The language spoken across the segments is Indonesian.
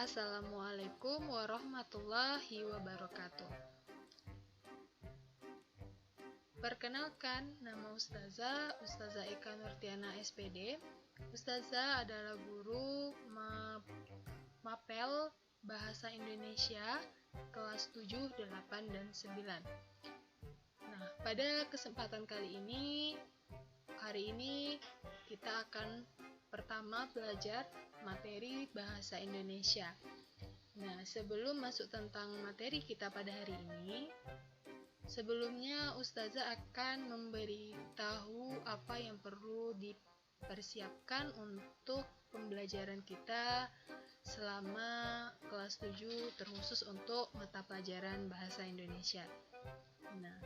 Assalamualaikum warahmatullahi wabarakatuh. Perkenalkan, nama Ustazah Eka Nurtiana SPD. Ustazah adalah guru Mapel Bahasa Indonesia kelas 7, 8, dan 9. Nah, pada kesempatan hari ini kita akan pertama belajar materi bahasa Indonesia. Nah, sebelum masuk tentang materi kita pada hari ini, sebelumnya Ustazah akan memberitahu apa yang perlu dipersiapkan untuk pembelajaran kita selama kelas 7, terkhusus untuk mata pelajaran bahasa Indonesia. Nah,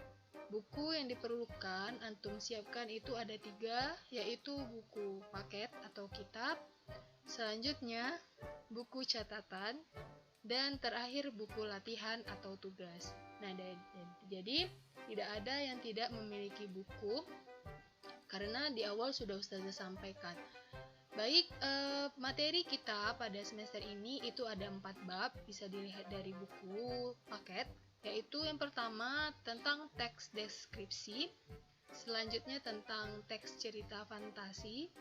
buku yang diperlukan antum siapkan itu ada 3, yaitu buku paket atau kitab, selanjutnya buku catatan, dan terakhir buku latihan atau tugas. Nah, jadi tidak ada yang tidak memiliki buku, karena di awal sudah Ustazah sampaikan. Baik, materi kita pada semester ini itu ada 4 bab, bisa dilihat dari buku paket, yaitu yang pertama tentang teks deskripsi, selanjutnya tentang teks cerita fantasi,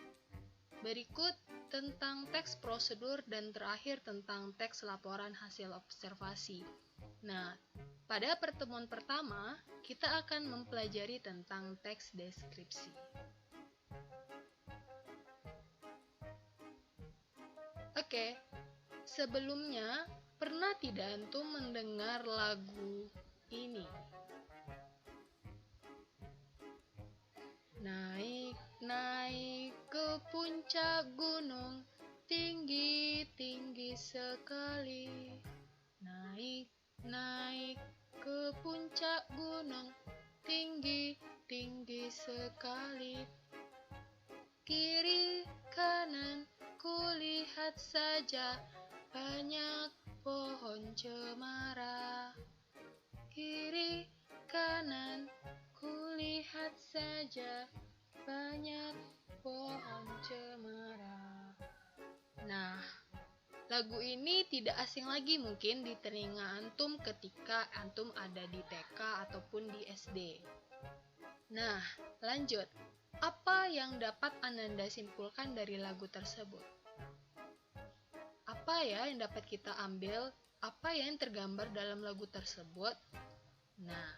berikut tentang teks prosedur, dan terakhir tentang teks laporan hasil observasi. Nah, pada pertemuan pertama kita akan mempelajari tentang teks deskripsi. Oke, sebelumnya pernah tidak antum mendengar lagu ini? Naik ke puncak gunung, tinggi sekali. Naik ke puncak gunung, tinggi sekali. Kiri kanan kulihat saja, banyak pohon cemara. Kiri kanan kulihat saja, banyak pohon cemara. Nah, lagu ini tidak asing lagi mungkin di telinga antum ketika antum ada di TK ataupun di SD. Nah, lanjut. Apa yang dapat Ananda simpulkan dari lagu tersebut? Apa ya yang dapat kita ambil? Apa yang tergambar dalam lagu tersebut? Nah,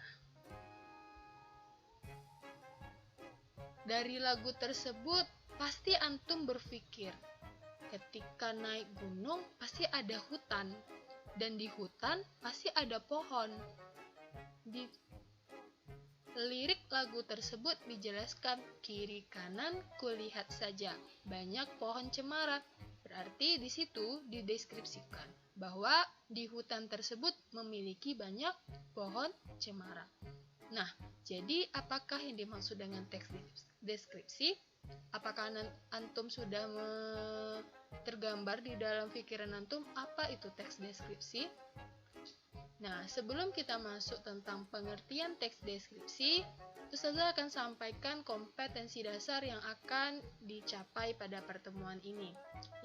dari lagu tersebut pasti antum berpikir, ketika naik gunung pasti ada hutan, dan di hutan pasti ada pohon. Di lirik lagu tersebut dijelaskan, kiri kanan kulihat saja, banyak pohon cemara. Berarti di situ dideskripsikan bahwa di hutan tersebut memiliki banyak pohon cemara. Nah, jadi apakah yang dimaksud dengan teks deskripsi? Apakah antum sudah tergambar di dalam pikiran antum apa itu teks deskripsi? Nah, sebelum kita masuk tentang pengertian teks deskripsi, Ustazah akan sampaikan kompetensi dasar yang akan dicapai pada pertemuan ini.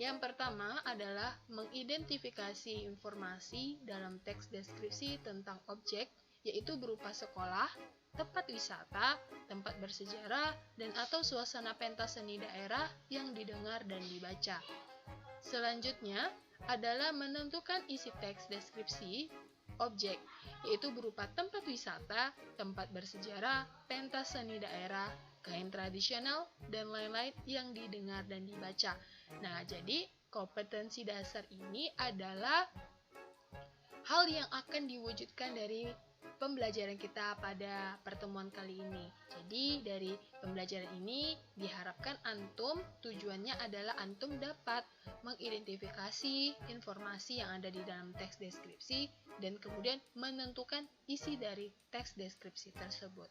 Yang pertama adalah mengidentifikasi informasi dalam teks deskripsi tentang objek, yaitu berupa sekolah, tempat wisata, tempat bersejarah, dan atau suasana pentas seni daerah yang didengar dan dibaca. Selanjutnya adalah menentukan isi teks deskripsi objek, yaitu berupa tempat wisata, tempat bersejarah, pentas seni daerah, kain tradisional, dan lain-lain yang didengar dan dibaca. Nah, jadi kompetensi dasar ini adalah hal yang akan diwujudkan dari pembelajaran kita pada pertemuan kali ini. Jadi dari pembelajaran ini diharapkan antum, tujuannya adalah antum dapat mengidentifikasi informasi yang ada di dalam teks deskripsi dan kemudian menentukan isi dari teks deskripsi tersebut.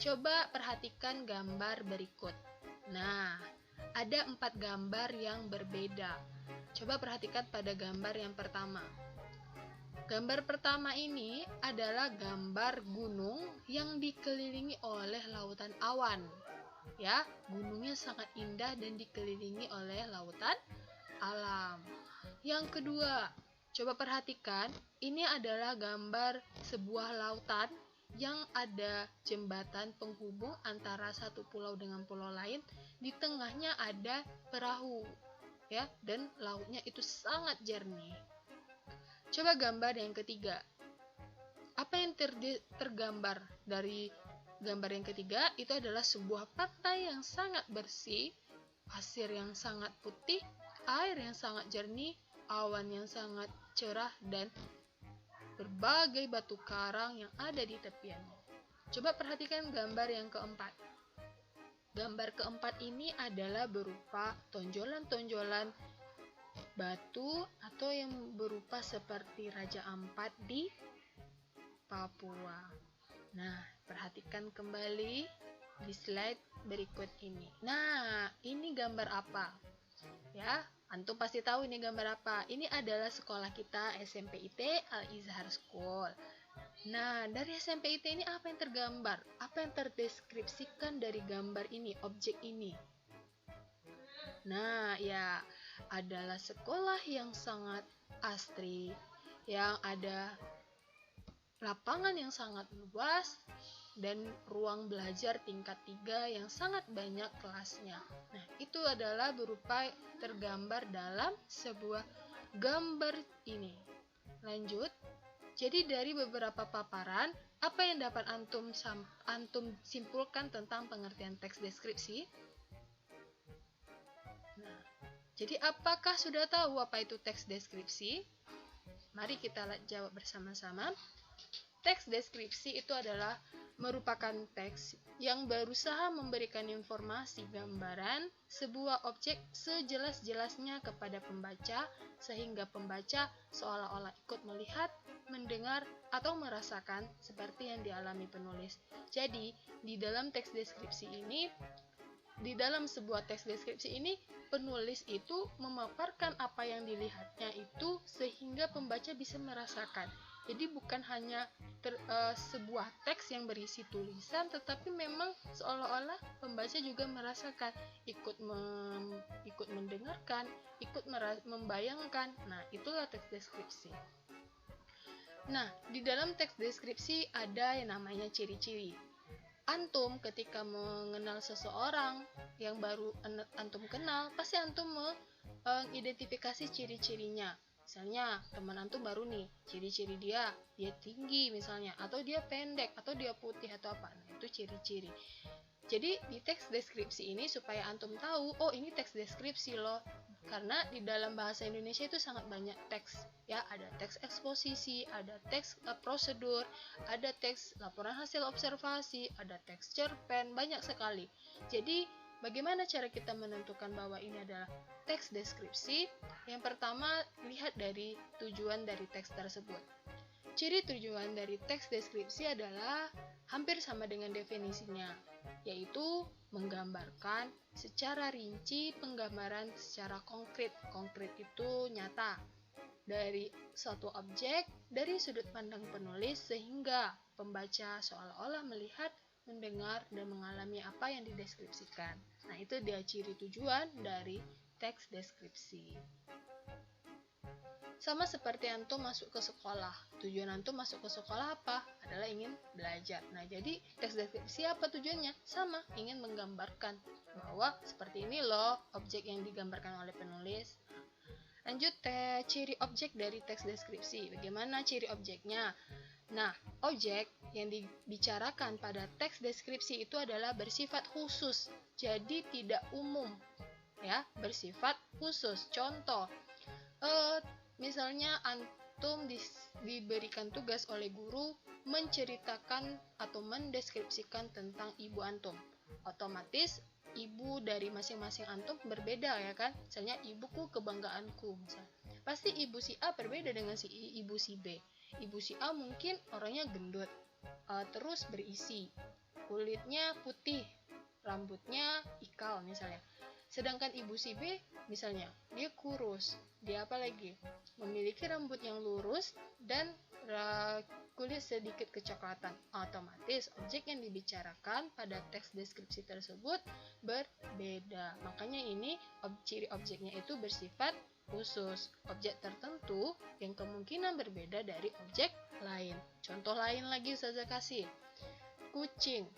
Coba perhatikan gambar berikut. Nah, ada 4 gambar yang berbeda. Coba perhatikan pada gambar yang pertama. Gambar pertama ini adalah gambar gunung yang dikelilingi oleh lautan awan. Ya, gunungnya sangat indah dan dikelilingi oleh lautan alam. Yang kedua, coba perhatikan, ini adalah gambar sebuah lautan yang ada jembatan penghubung antara satu pulau dengan pulau lain. Di tengahnya ada perahu, ya, dan lautnya itu sangat jernih. Coba gambar yang ketiga. Apa yang tergambar dari gambar yang ketiga? Itu adalah sebuah pantai yang sangat bersih, pasir yang sangat putih, air yang sangat jernih, awan yang sangat cerah, dan berbagai batu karang yang ada di tepiannya. Coba perhatikan gambar yang keempat. Gambar keempat ini adalah berupa tonjolan-tonjolan batu atau yang berupa seperti Raja Ampat di Papua. Nah, perhatikan kembali di slide berikut ini. Nah, ini gambar apa? Ya, antum pasti tahu ini gambar apa. Ini adalah sekolah kita, SMP IT Al-Izhar School. Nah, dari SMP IT ini apa yang tergambar? Apa yang terdeskripsikan dari gambar ini, objek ini? Nah, ya, adalah sekolah yang sangat asri, yang ada lapangan yang sangat luas, dan ruang belajar tingkat 3 yang sangat banyak kelasnya. Nah, itu adalah berupa tergambar dalam sebuah gambar ini. Lanjut. Jadi dari beberapa paparan, apa yang dapat antum simpulkan tentang pengertian teks deskripsi? Nah, jadi apakah sudah tahu apa itu teks deskripsi? Mari kita jawab bersama-sama. Teks deskripsi itu adalah merupakan teks yang berusaha memberikan informasi gambaran sebuah objek sejelas-jelasnya kepada pembaca, sehingga pembaca seolah-olah ikut melihat, mendengar, atau merasakan seperti yang dialami penulis. Jadi, di dalam sebuah teks deskripsi ini, penulis itu memaparkan apa yang dilihatnya itu sehingga pembaca bisa merasakan. Jadi bukan hanya sebuah teks yang berisi tulisan, tetapi memang seolah-olah pembaca juga merasakan, ikut mendengarkan, ikut membayangkan. Nah, itulah teks deskripsi. Nah, di dalam teks deskripsi ada yang namanya ciri-ciri. Antum ketika mengenal seseorang yang baru antum kenal, pasti antum mengidentifikasi ciri-cirinya. Misalnya, teman antum baru nih, ciri-ciri dia tinggi misalnya, atau dia pendek, atau dia putih, atau apa. Nah, itu ciri-ciri. Jadi, di teks deskripsi ini supaya antum tahu, oh ini teks deskripsi loh. Karena di dalam bahasa Indonesia itu sangat banyak teks. Ya, ada teks eksposisi, ada teks prosedur, ada teks laporan hasil observasi, ada teks cerpen, banyak sekali. Jadi, bagaimana cara kita menentukan bahwa ini adalah teks deskripsi? Yang pertama, lihat dari tujuan dari teks tersebut. Ciri tujuan dari teks deskripsi adalah hampir sama dengan definisinya, yaitu menggambarkan secara rinci penggambaran secara konkret. Konkret itu nyata dari suatu objek dari sudut pandang penulis sehingga pembaca seolah-olah melihat, mendengar, dan mengalami apa yang dideskripsikan. Nah, itu dia ciri tujuan dari teks deskripsi. Sama seperti antum masuk ke sekolah. Tujuan antum masuk ke sekolah apa? Adalah ingin belajar. Nah, jadi teks deskripsi apa tujuannya? Sama, ingin menggambarkan bahwa seperti ini loh objek yang digambarkan oleh penulis. Lanjut, ciri objek dari teks deskripsi. Bagaimana ciri objeknya? Nah, objek yang dibicarakan pada teks deskripsi itu adalah bersifat khusus. Jadi tidak umum. Ya, bersifat khusus. Contoh, misalnya antum diberikan tugas oleh guru menceritakan atau mendeskripsikan tentang ibu antum. Otomatis ibu dari masing-masing antum berbeda, ya kan? Misalnya ibuku kebanggaanku misalnya. Pasti ibu si A berbeda dengan ibu si B. Ibu si A mungkin orangnya gendut, terus berisi, kulitnya putih, rambutnya ikal misalnya. Sedangkan ibu si B misalnya dia kurus, dia apa lagi? Memiliki rambut yang lurus dan kulit sedikit kecoklatan. Otomatis objek yang dibicarakan pada teks deskripsi tersebut berbeda. Makanya ini ciri objeknya itu bersifat khusus, objek tertentu yang kemungkinan berbeda dari objek lain. Contoh lain lagi Ustazah kasih. Kucing.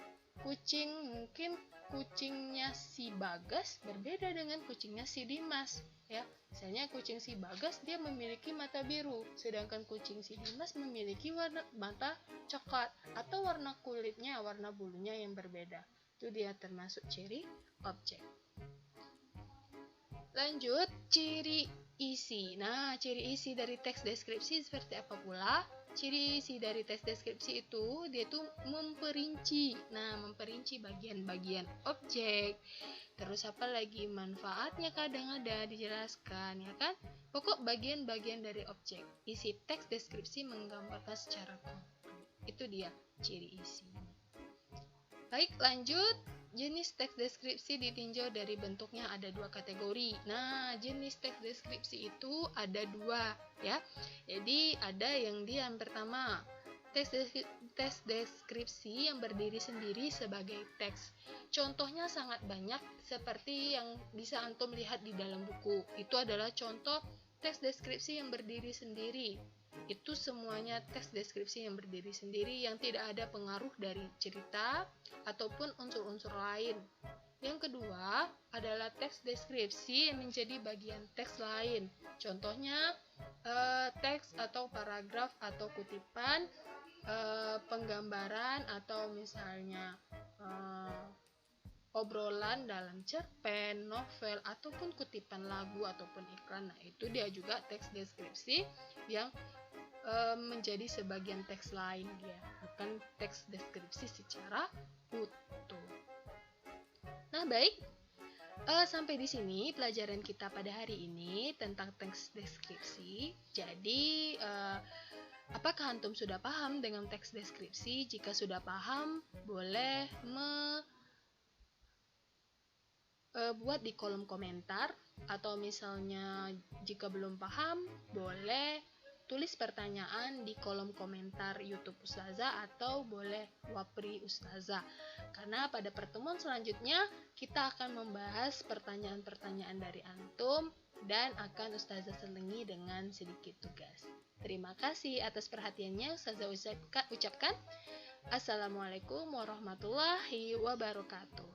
Kucing mungkin kucingnya si Bagas berbeda dengan kucingnya si Dimas, ya. Misalnya kucing si Bagas dia memiliki mata biru, sedangkan kucing si Dimas memiliki mata coklat atau warna kulitnya, warna bulunya yang berbeda. Itu dia termasuk ciri objek. Lanjut, ciri isi. Nah, ciri isi dari teks deskripsi seperti apa pula? Ciri isi dari teks deskripsi itu dia tuh memperinci. Nah, memperinci bagian-bagian objek. Terus apa lagi? Manfaatnya kadang ada dijelaskan, ya kan? Pokok bagian-bagian dari objek. Isi teks deskripsi menggambarkan secara konkret. Itu dia ciri isi. Baik, lanjut. Jenis teks deskripsi ditinjau dari bentuknya ada 2 kategori. Nah, jenis teks deskripsi itu ada 2, ya. Jadi, ada yang pertama, teks deskripsi yang berdiri sendiri sebagai teks. Contohnya sangat banyak seperti yang bisa antum lihat di dalam buku. Itu adalah contoh teks deskripsi yang berdiri sendiri. Itu semuanya teks deskripsi yang berdiri sendiri yang tidak ada pengaruh dari cerita ataupun unsur-unsur lain. Yang kedua adalah teks deskripsi yang menjadi bagian teks lain. Contohnya teks atau paragraf atau kutipan, penggambaran atau misalnya obrolan dalam cerpen, novel, ataupun kutipan lagu ataupun iklan. Nah, itu dia juga teks deskripsi yang menjadi sebagian teks lain dia, bukan teks deskripsi secara utuh. Nah, baik, sampai di sini pelajaran kita pada hari ini tentang teks deskripsi. Jadi, apakah antum sudah paham dengan teks deskripsi? Jika sudah paham, boleh buat di kolom komentar, atau misalnya jika belum paham, boleh tulis pertanyaan di kolom komentar YouTube Ustazah atau boleh wapri Ustazah. Karena pada pertemuan selanjutnya kita akan membahas pertanyaan-pertanyaan dari antum dan akan Ustazah selingi dengan sedikit tugas. Terima kasih atas perhatiannya. Ustazah ucapkan Assalamualaikum warahmatullahi wabarakatuh.